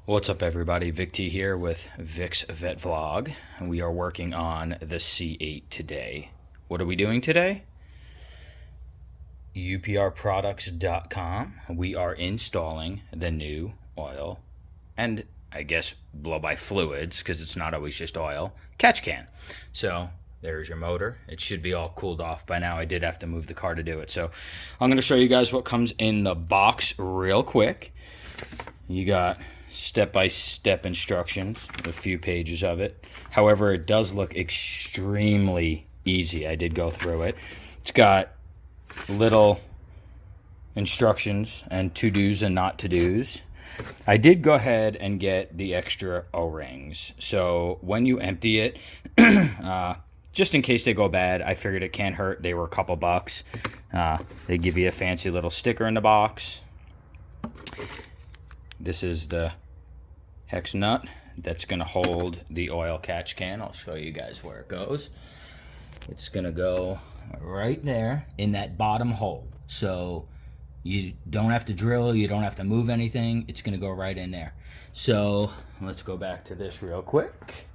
What's up, everybody? Vic T here with Vic's Vet Vlog, and we are working on the C8 today. What are we doing today? UPRproducts.com. We are installing the new oil and I guess blow-by fluids, because it's not always just oil, catch can. So there's your motor. It should be all cooled off by now. I did have to move the car to do it. So I'm going to show you guys what comes in the box real quick. You got step-by-step instructions, a few pages of it. However, it does look extremely easy. I did go through it. It's got little instructions and to-dos and not to-dos. I did go ahead and get the extra O-rings. So when you empty it, just in case they go bad, I figured it can't hurt. They were a couple bucks. They give you a fancy little sticker in the box. This is the hex nut that's going to hold the oil catch can. I'll show you guys where it goes. It's going to go right there in that bottom hole. So you don't have to drill, you don't have to move anything. It's going to go right in there. So let's go back to this real quick.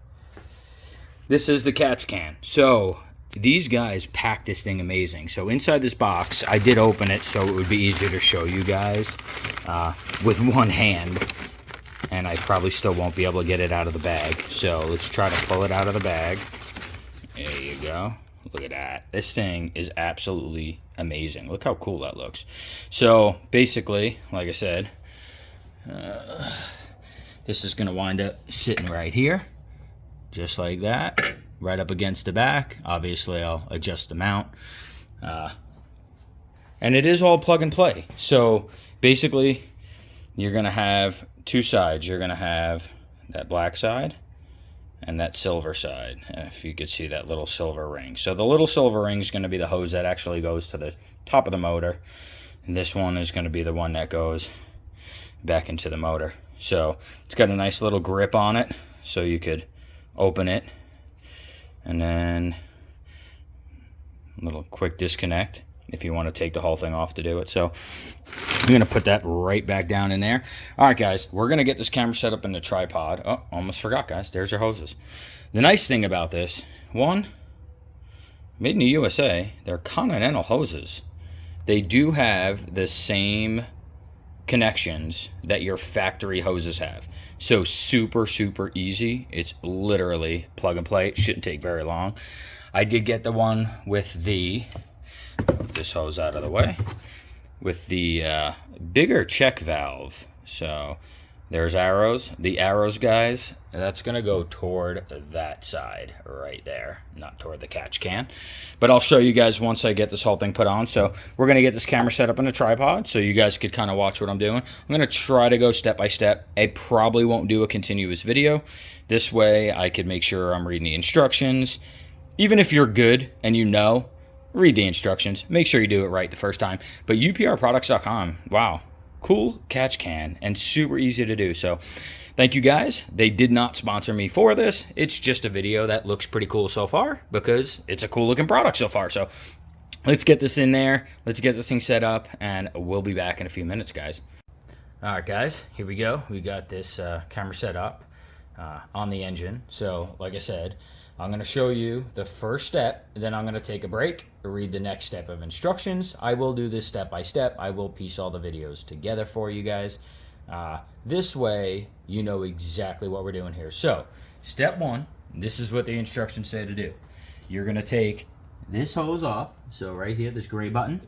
This is the catch can. So these guys pack this thing amazing. So inside this box, I did open it so it would be easier to show you guys with one hand, and I probably still won't be able to get it out of the bag. So let's try to pull it out of the bag. There you go. Look at that. This thing is absolutely amazing. Look how cool that looks. So basically, like I said, this is going to wind up sitting right here, just like that, right up against the back. Obviously, I'll adjust the mount. And it is all plug and play. So basically, you're going to have two sides. You're going to have that black side and that silver side, if you could see that little silver ring. So the little silver ring is going to be the hose that actually goes to the top of the motor. And this one is going to be the one that goes back into the motor. So it's got a nice little grip on it, so you could open it. And then a little quick disconnect if you want to take the whole thing off to do it. So I'm going to put that right back down in there. All right, guys, we're going to get this camera set up in the tripod. Oh, almost forgot, guys. There's your hoses. The nice thing about this, one, made in the USA, they're Continental hoses. They do have the same connections that your factory hoses have. So super, super easy. It's literally plug and play. It shouldn't take very long. I did get the one with the, move this hose out of the way, with the bigger check valve. So there's arrows. The arrows, guys, that's going to go toward that side right there, not toward the catch can. But I'll show you guys once I get this whole thing put on. So we're going to get this camera set up in a tripod so you guys could kind of watch what I'm doing. I'm going to try to go step by step. I probably won't do a continuous video. This way I could make sure I'm reading the instructions. Even if you're good and you know, read the instructions. Make sure you do it right the first time. But UPRproducts.com, wow. Cool catch can and super easy to do. So thank you, guys. They did not sponsor me for this. It's just a video that looks pretty cool so far because it's a cool looking product so far. So let's get this in there. Let's get this thing set up, and we'll be back in a few minutes, guys. All right, guys, here we go. We got this camera set up on the engine. So like I said, I'm going to show you the first step, then I'm going to take a break, read the next step of instructions. I will do this step by step. I will piece all the videos together for you guys. This way, you know exactly what we're doing here. So, step one, this is what the instructions say to do. You're going to take this hose off. So right here, this gray button.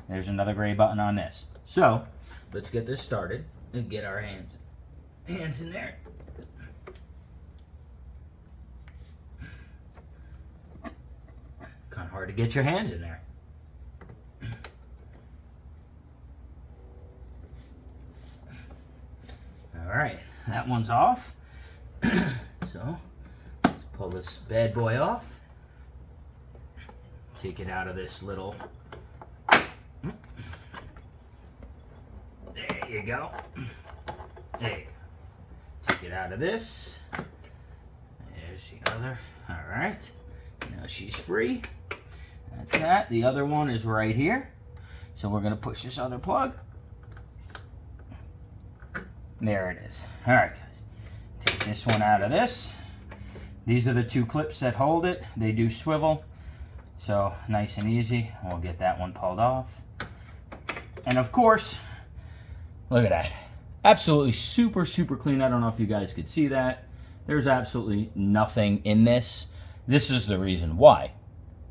There's another gray button on this. So, let's get this started and get our hands in there. Kind of hard to get your hands in there. All right, that one's off. So let's pull this bad boy off. Take it out of this little. There you go. There you go. Take it out of this. There's the other. All right. Now she's free. That's that. The other one is right here. So we're going to push this other plug. There it is. All right, guys. this one out of this. These are the two clips that hold it. They do swivel, so nice and easy. We'll get that one pulled off. And of course, look at that. Absolutely super, super clean. I don't know if you guys could see that. There's absolutely nothing in this. This is the reason why.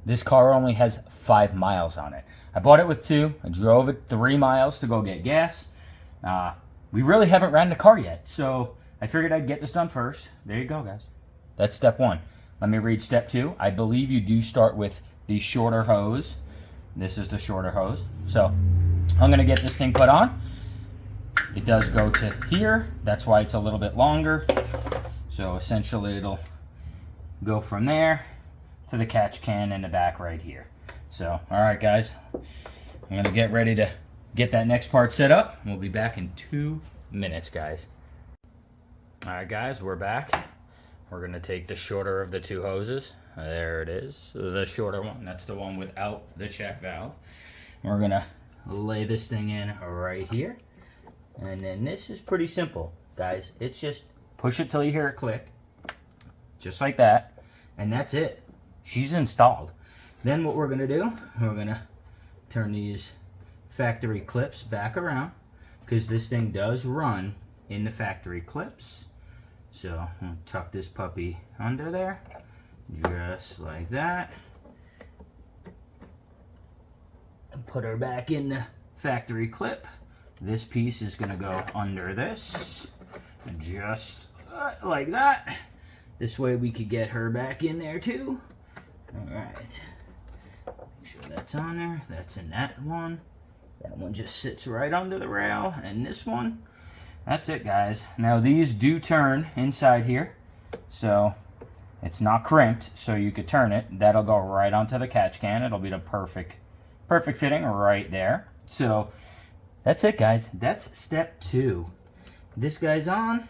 This car only has 5 miles on it. I bought it with 2. I drove it 3 miles to go get gas. We really haven't ran the car yet, so I figured I'd get this done first. There you go, guys. That's step 1. Let me read step 2. I believe you do start with the shorter hose. This is the shorter hose. So I'm going to get this thing put on. It does go to here. That's why it's a little bit longer. So essentially it'll go from there to the catch can in the back right here. So, all right, guys. I'm going to get ready to get that next part set up. We'll be back in 2 minutes, guys. All right, guys, we're back. We're going to take the shorter of the 2 hoses. There it is, the shorter one. That's the one without the check valve. We're going to lay this thing in right here. And then this is pretty simple, guys. It's just push it till you hear it click. Just like that. And that's it. She's installed. Then what we're going to do, we're going to turn these factory clips back around, because this thing does run in the factory clips. So I'm going to tuck this puppy under there, just like that. And put her back in the factory clip. This piece is going to go under this, just like that. This way we could get her back in there too. All right. Make sure that's on there. That's in that one. That one just sits right under the rail. And this one, that's it, guys. Now these do turn inside here, so it's not crimped, so you could turn it. That'll go right onto the catch can. It'll be the perfect fitting right there. So that's it, guys. That's step 2. This guy's on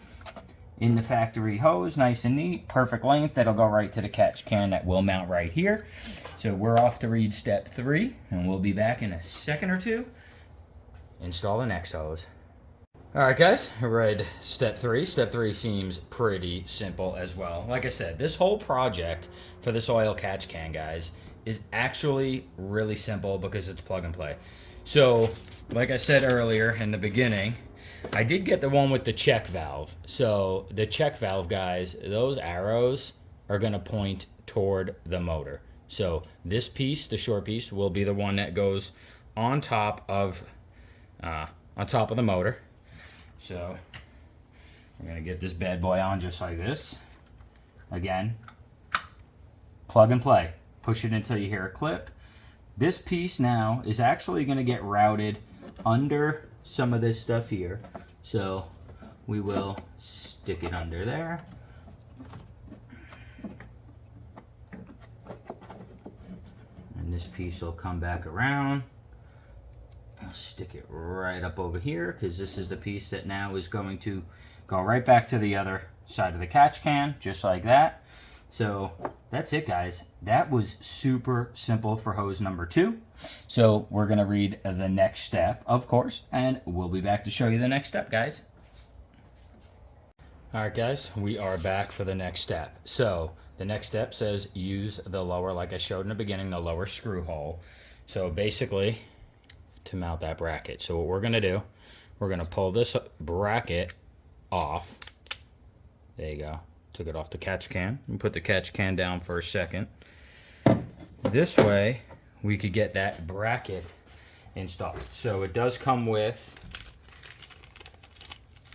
in the factory hose, nice and neat, perfect length. That'll go right to the catch can that will mount right here. So we're off to read step 3, and we'll be back in a second or 2. Install the next hose. All right, guys, read step 3. Step 3 seems pretty simple as well. Like I said, this whole project for this oil catch can, guys, is actually really simple because it's plug and play. So, like I said earlier in the beginning, I did get the one with the check valve. So the check valve, guys, those arrows are going to point toward the motor. So this piece, the short piece, will be the one that goes on top of the motor. So we're going to get this bad boy on just like this. Again, plug and play. Push it until you hear a clip. This piece now is actually going to get routed under some of this stuff here. So we will stick it under there. And this piece will come back around. I'll stick it right up over here, because this is the piece that now is going to go right back to the other side of the catch can, just like that. So that's it, guys. That was super simple for hose number 2. So we're going to read the next step, of course, and we'll be back to show you the next step, guys. All right, guys, we are back for the next step. So the next step says use the lower, like I showed in the beginning, the lower screw hole. So basically, to mount that bracket. So what we're going to do, we're going to pull this bracket off. There you go. Took it off the catch can and put the catch can down for a second. This way we could get that bracket installed. So it does come with,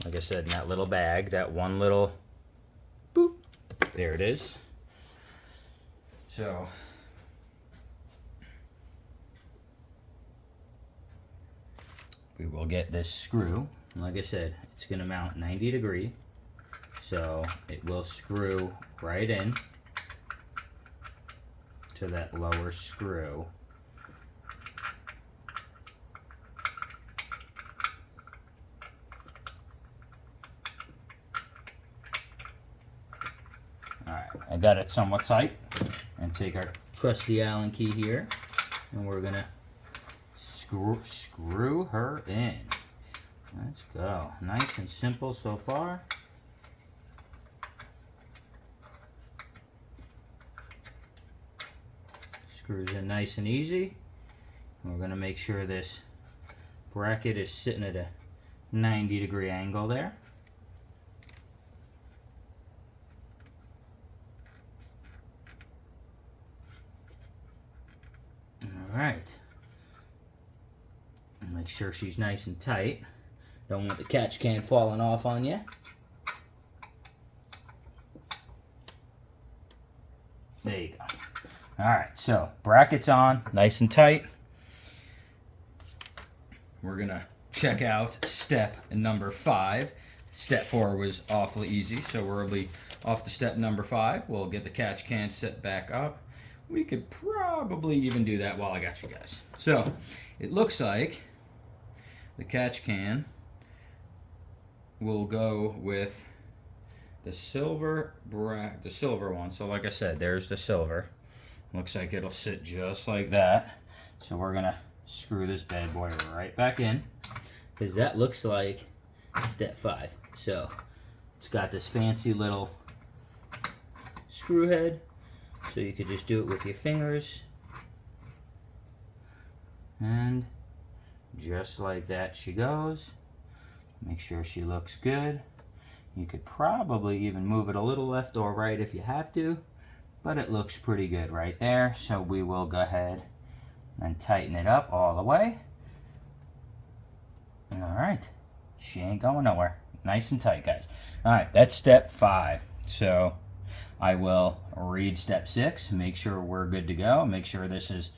like I said, in that little bag, that one little boop, there it is. So we will get this screw. Like I said, it's going to mount 90 degrees. So it will screw right in to that lower screw. Alright, I got it somewhat tight. And take our trusty Allen key here, and we're gonna screw her in. Let's go. Nice and simple so far. Screws in nice and easy. We're going to make sure this bracket is sitting at a 90-degree angle there. Alright. Make sure she's nice and tight. Don't want the catch can falling off on you. There you go. Alright, so brackets on, nice and tight. We're going to check out step number 5. Step 4 was awfully easy, so we'll be off to step number 5. We'll get the catch can set back up. We could probably even do that while I got you guys. So, it looks like the catch can will go with the silver one. So like I said, there's the silver. Looks like it'll sit just like that. So we're gonna screw this bad boy right back in, because that looks like step 5. So it's got this fancy little screw head, so you could just do it with your fingers, and just like that she goes. Make sure she looks good. You could probably even move it a little left or right if you have to, but it looks pretty good right there. So we will go ahead and tighten it up all the way. Alright, she ain't going nowhere. Nice and tight, guys. Alright, that's step 5. So I will read step 6, make sure we're good to go, make sure this is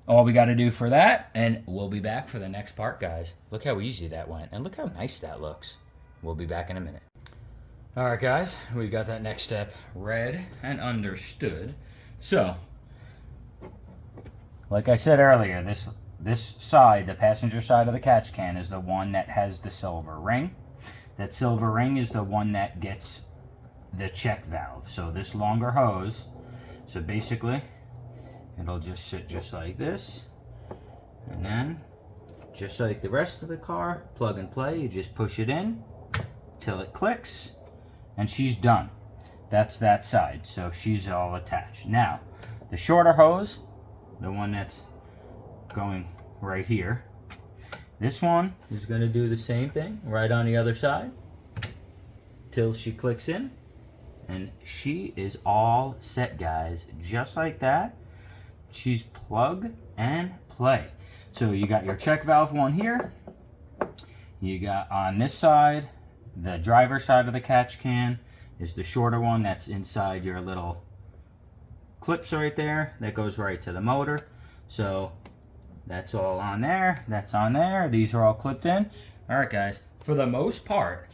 all we got to do for that, and we'll be back for the next part, guys. Look how easy that went, and look how nice that looks. We'll be back in a minute. Alright guys, we got that next step read and understood. So, like I said earlier, this side, the passenger side of the catch can, is the one that has the silver ring. That silver ring is the one that gets the check valve. So this longer hose, so basically it'll just sit just like this, and then just like the rest of the car, plug and play, you just push it in till it clicks, and she's done. That's that side, so she's all attached. Now the shorter hose, the one that's going right here, this one is going to do the same thing right on the other side till she clicks in, and she is all set, guys. Just like that, she's plug and play. So you got your check valve one here, you got on this side, the driver's side of the catch can is the shorter one that's inside your little clips right there that goes right to the motor. So that's all on there, that's on there, these are all clipped in. Alright guys, for the most part,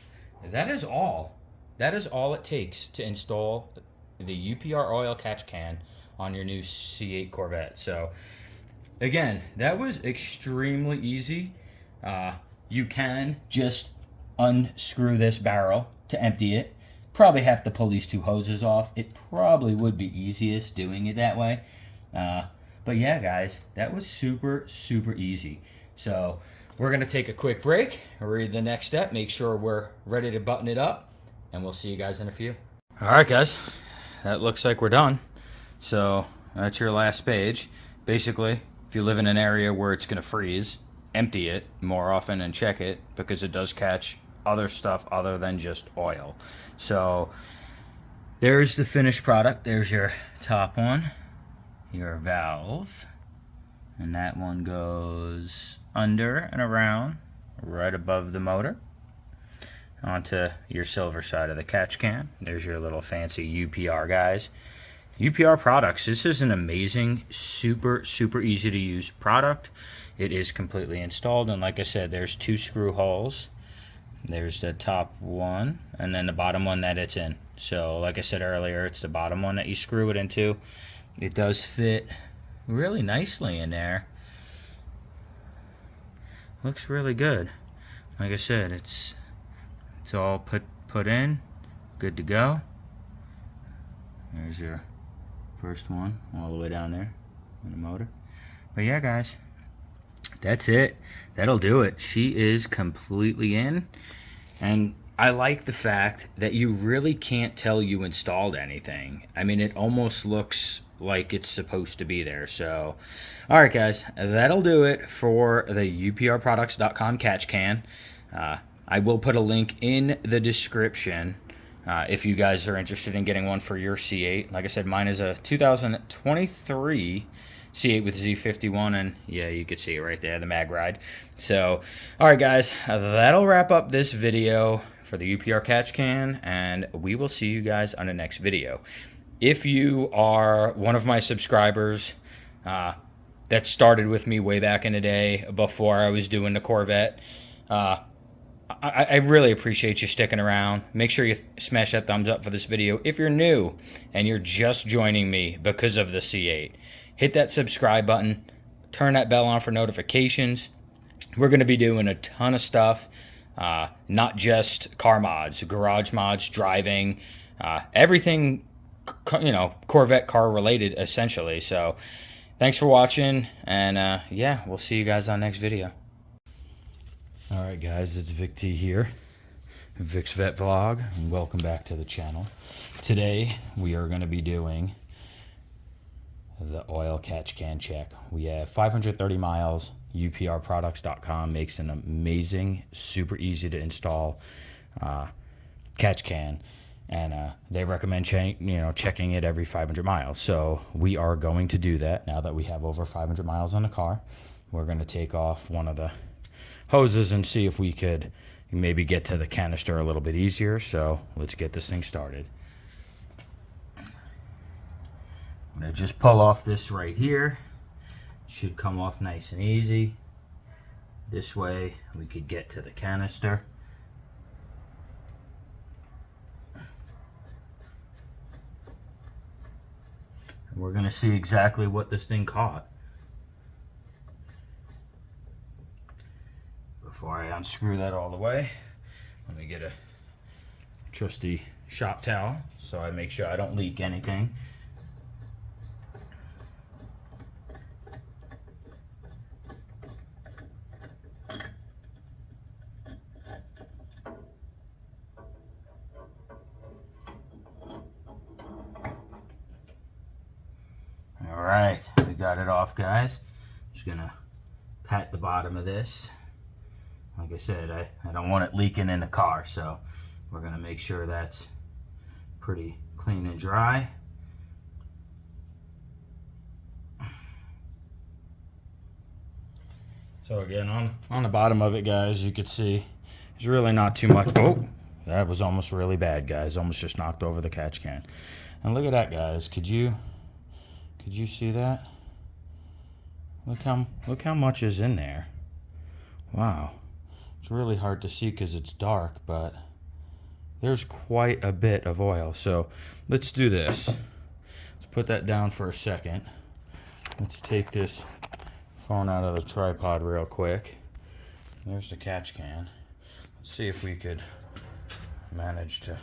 that is all it takes to install the UPR oil catch can on your new C8 Corvette. So again, that was extremely easy. You can just unscrew this barrel to empty it. Probably have to pull these two hoses off. It probably would be easiest doing it that way. But yeah, guys, that was super easy. So we're going to take a quick break, read the next step, make sure we're ready to button it up, and we'll see you guys in a few. All right, guys, that looks like we're done. So that's your last page. Basically, if you live in an area where it's going to freeze, empty it more often and check it, because it does catch other stuff other than just oil. So there's the finished product. There's your top one, your valve, and that one goes under and around right above the motor onto your silver side of the catch can. There's your little fancy UPR, guys. UPR products, this is an amazing, super easy to use product. It is completely installed, and like I said, there's 2 screw holes. There's the top one and then the bottom one that it's in. So like I said earlier, it's the bottom one that you screw it into. It does fit really nicely in there. Looks really good. Like I said, it's all put in, good to go. There's your first one all the way down there on the motor. But yeah, guys, that's it. That'll do it. She is completely in. And I like the fact that you really can't tell you installed anything. I mean, it almost looks like it's supposed to be there. So, all right, guys, that'll do it for the uprproducts.com catch can. I will put a link in the description if you guys are interested in getting one for your C8. Like I said, mine is a 2023 C8 with Z51, and yeah, you can see it right there, the mag ride. So, all right, guys, that'll wrap up this video for the UPR catch can, and we will see you guys on the next video. If you are one of my subscribers that started with me way back in the day before I was doing the Corvette, I really appreciate you sticking around. Make sure you smash that thumbs up for this video. If you're new and you're just joining me because of the C8, hit that subscribe button, turn that bell on for notifications. We're going to be doing a ton of stuff, not just car mods, garage mods, driving, everything, you know, Corvette car related essentially. So thanks for watching, and yeah, we'll see you guys on next video. All right, guys, it's Vic T here, Vic's Vet Vlog, and welcome back to the channel. Today we are going to be doing the oil catch can check. We have 530 miles. uprproducts.com makes an amazing, super easy to install catch can, and they recommend checking it every 500 miles. So we are going to do that now that we have over 500 miles on the car. We're going to take off one of the hoses and see if we could maybe get to the canister a little bit easier. So let's get this thing started. I'm going to just pull off this right here. Should come off nice and easy. This way we could get to the canister. And we're going to see exactly what this thing caught. Before I unscrew that all the way, let me get a trusty shop towel so I make sure I don't leak anything. Alright, we got it off, guys. Just gonna pat the bottom of this. Like I said, I don't want it leaking in the car, so we're gonna make sure that's pretty clean and dry. So again, on the bottom of it, guys, you could see there's really not too much. Oh, that was almost really bad, guys. Almost just knocked over the catch can. And look at that, guys. Could you see that? Look how much is in there. Wow. It's really hard to see because it's dark, but there's quite a bit of oil. So let's do this. Let's put that down for a second. Let's take this phone out of the tripod real quick. There's the catch can. Let's see if we could manage to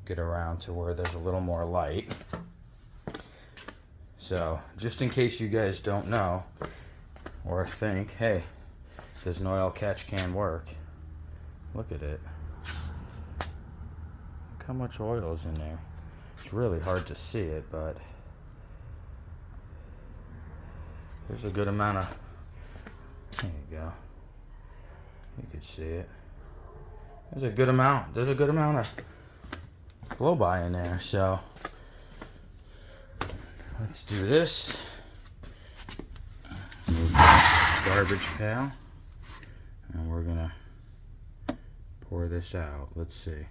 get around to where there's a little more light. So just in case you guys don't know or think, hey, does an oil catch can work? Look at it. Look how much oil is in there. It's really hard to see it, but there's a good amount of, there you go. You could see it. There's a good amount of blow by in there. So let's do this. Move the garbage pail. And we're gonna pour this out. Let's see.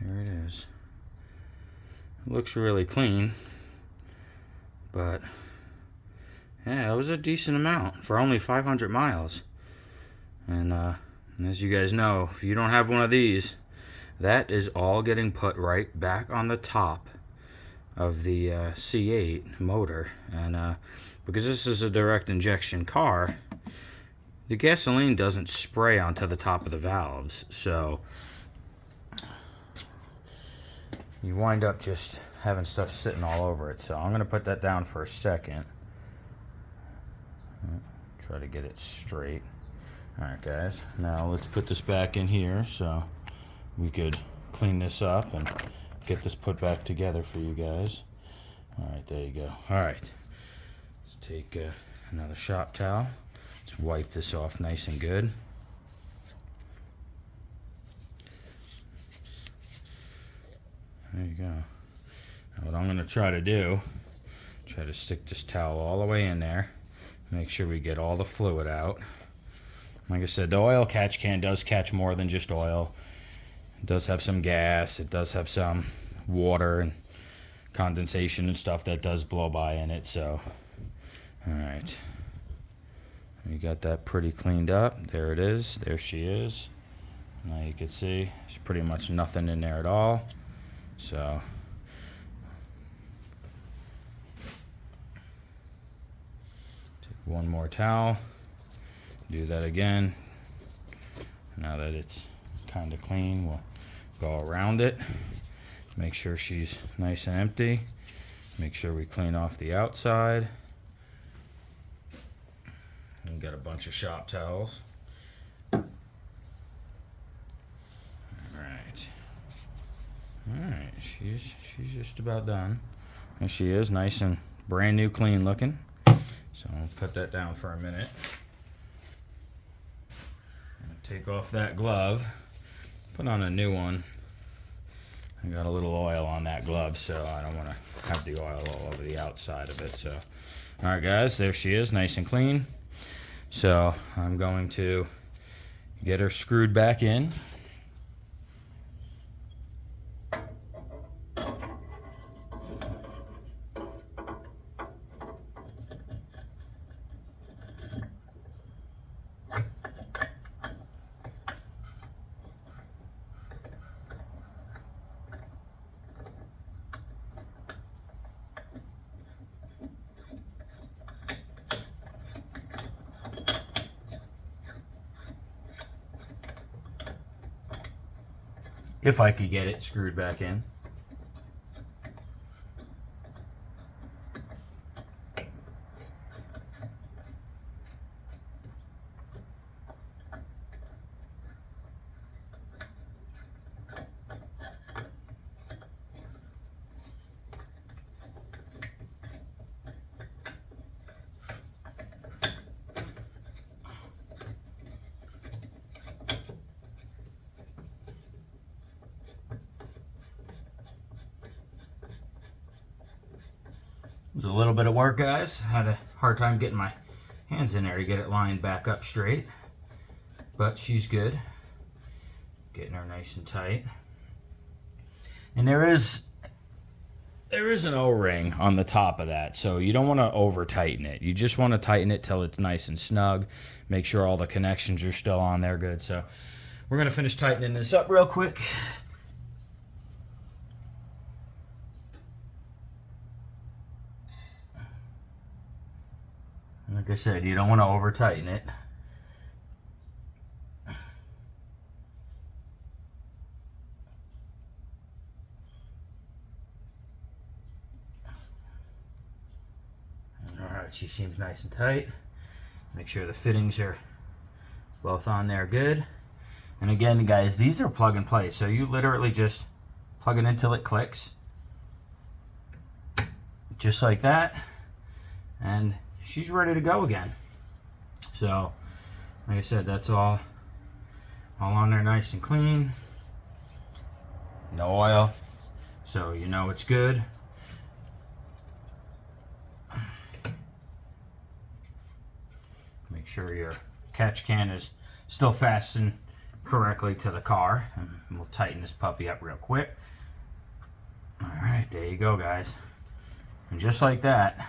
There it is. It looks really clean, but yeah, it was a decent amount for only 500 miles. And as you guys know, if you don't have one of these, that is all getting put right back on the top of the C8 motor. And because this is a direct injection car, the gasoline doesn't spray onto the top of the valves, so you wind up just having stuff sitting all over it. So I'm going to put that down for a second. Try to get it straight. Alright guys, now let's put this back in here so we could clean this up and get this put back together for you guys. Alright, there you go. Alright, let's take another shop towel. Let's wipe this off nice and good. There you go. Now what I'm going to try to do, try to stick this towel all the way in there. Make sure we get all the fluid out. Like I said, the oil catch can does catch more than just oil. It does have some gas. It does have some water and condensation and stuff that does blow by in it. So, all right. We got that pretty cleaned up. There it is. There she is. Now you can see there's pretty much nothing in there at all. So, take one more towel. Do that again. Now that it's kind of clean, we'll go around it. Make sure she's nice and empty. Make sure we clean off the outside. We got a bunch of shop towels. Alright. Alright, she's just about done. And she is nice and brand new, clean looking. So I'll put that down for a minute. Take off that glove, put on a new one. I got a little oil on that glove, so I don't want to have the oil all over the outside of it. So, all right, guys, there she is, nice and clean. So I'm going to get her screwed back in. If I could get it screwed back in. It was a little bit of work, guys. Had a hard time getting my hands in there to get it lined back up straight. But she's good. Getting her nice and tight. And there is an O-ring on the top of that, so you don't want to over tighten it. You just want to tighten it till it's nice and snug. Make sure all the connections are still on there good. So we're going to finish tightening this up real quick. Like I said, you don't want to over tighten it. Alright, she seems nice and tight. Make sure the fittings are both on there good. And again, guys, these are plug and play, so you literally just plug it until it clicks. Just like that. And she's ready to go again. So, like I said, that's all on there nice and clean. No oil, so you know it's good. Make sure your catch can is still fastened correctly to the car. And we'll tighten this puppy up real quick. Alright, there you go, guys. And just like that,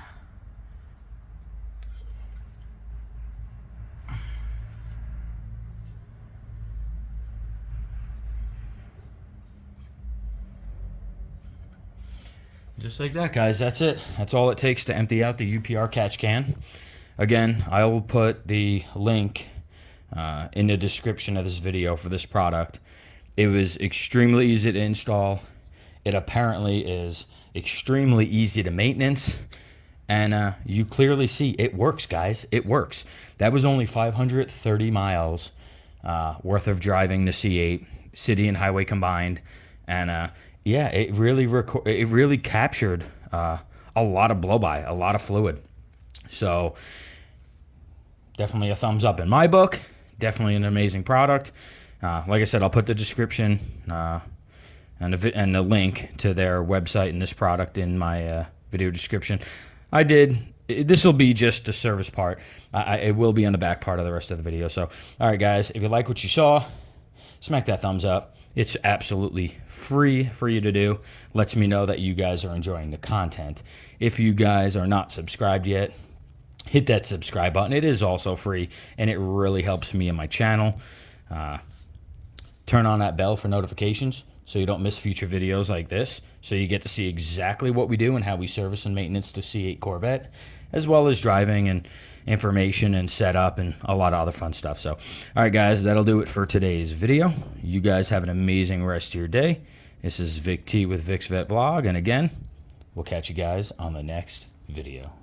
just like that, guys. That's it. That's all it takes to empty out the UPR catch can. Again, I will put the link in the description of this video for this product. It was extremely easy to install. It apparently is extremely easy to maintenance. And you clearly see it works, guys. It works. That was only 530 miles worth of driving the C8, city and highway combined. And yeah, it really captured a lot of blow-by, a lot of fluid. So definitely a thumbs up in my book. Definitely an amazing product. Like I said, I'll put the description and the link to their website and this product in my video description. This will be just the service part. It will be on the back part of the rest of the video. So, all right, guys, if you like what you saw, smack that thumbs up. It's absolutely free for you to do. Lets me know that you guys are enjoying the content. If you guys are not subscribed yet, hit that subscribe button. It is also free, and it really helps me and my channel. Turn on that bell for notifications so you don't miss future videos like this, so you get to see exactly what we do and how we service and maintenance the C8 Corvette, as well as driving and information and setup and a lot of other fun stuff. So, all right, guys, that'll do it for today's video. You guys have an amazing rest of your day. This is Vic T with Vic's Vet Blog, and again, we'll catch you guys on the next video.